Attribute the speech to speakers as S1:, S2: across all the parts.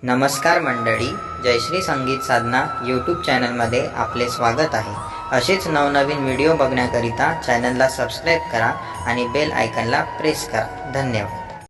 S1: नमस्कार मंडळी, जयश्री संगीत साधना यूट्यूब चॅनलमध्ये आपले स्वागत आहे। असेच नवनवीन व्हिडिओ बघण्याकरिता चॅनलला सबस्क्राईब करा आणि बेल आयकॉनला प्रेस करा। धन्यवाद।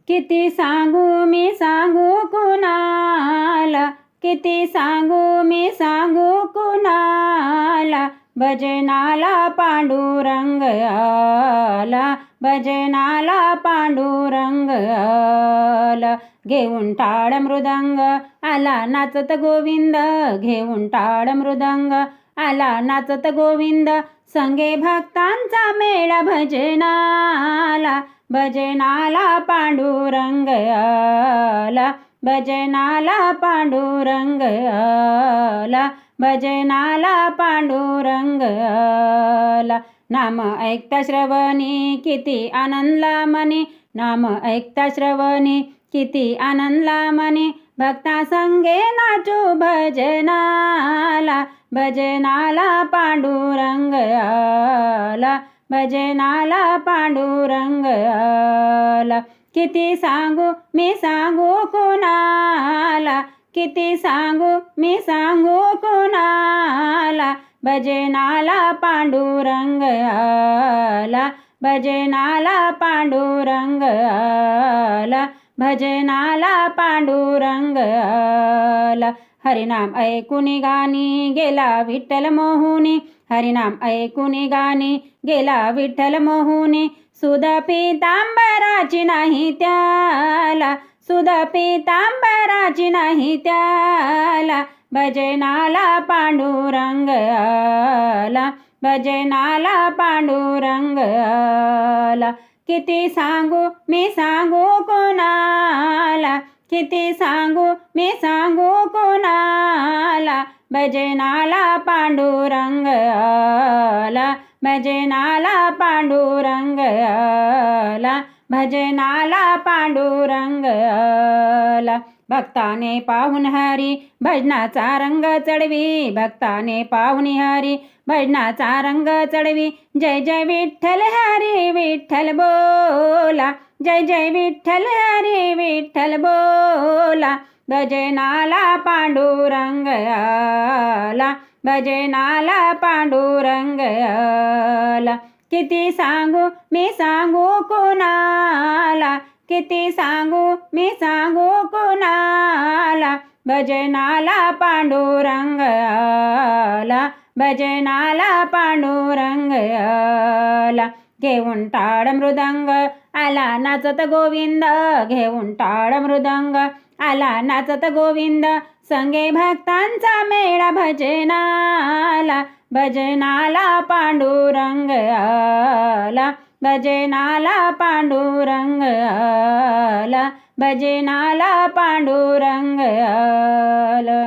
S2: किती सांगू मी सांगू कुणाला, किती सांगू मी सांगू कुणाला, भजनाला पांडुरंग आला, भजनाला पांडुरंग आला। घेऊन टाळ मृदंग आला नाचत गोविंद, घेऊन टाळ मृदंग आला नाचत गोविंद। संगे भक्तांचा मेळा भजनाला, भजनाला पांडुरंग आला, भजनाला पांडुरंग आला, भजनाला पांडुरंग आला। नाम ऐकता श्रवणी किती आनंदला मनी, नाम ऐकता श्रवणी किती आनंदला मनी। भक्ता संगे नाचू भजनाला, भजनाला पांडुरंग आला, भजनाला पांडुरंग आला। किती सांगू मी सांगू कुणाला, किती सांगू मी सांगू कुणाला, भजनाला पांडुरंग आला, भजनाला पांडुरंग आला, भजनाला पांडुरंग आला। हरिनाम ऐकून गाणी गेला विठ्ठल मोहुनी, हरिनाम ऐकून गाणी गेला विठ्ठल मोहुनी। सुध पीतांबराची नाही त्याला, सुध पीतांबराची नाही त्याला, भजनाला पांडुरंग आला, भजनाला पांडुरंग आला। किती सांगू मी सांगू कोणाला, किती सांगू मी सांगू कोणाला, भजनाला पांडुरंग आला, भजनाला पांडुरंग आला, भजनाला पांडुरंग आला। भक्ताने पाहून हरी भजनाचा रंग चढवी, भक्ताने पाहून हरी भजनाचा रंग चढवी। जय जय विठ्ठल हरी विठ्ठल बोला, जय जय विठ्ठल हरी विठ्ठल बोला। भजनाला पांडुरंग आला, भजनाला पांडुरंग आला। किती सांगू मी सांगू कोणाला, किती सांगू मी सांगू कोणाला, भजनाला पांडुरंग आला, भजनाला पांडुरंग आला। घेऊन टाळ मृदंग आला नाचत गोविंद, घेऊन टाळ मृदंग आला नाचत गोविंद। संगे भक्तांचा मेळा भजनाला, भजनाला पांडुरंग आला, भजनाला पांडुरंग आला, भजनाला पांडुरंग आला।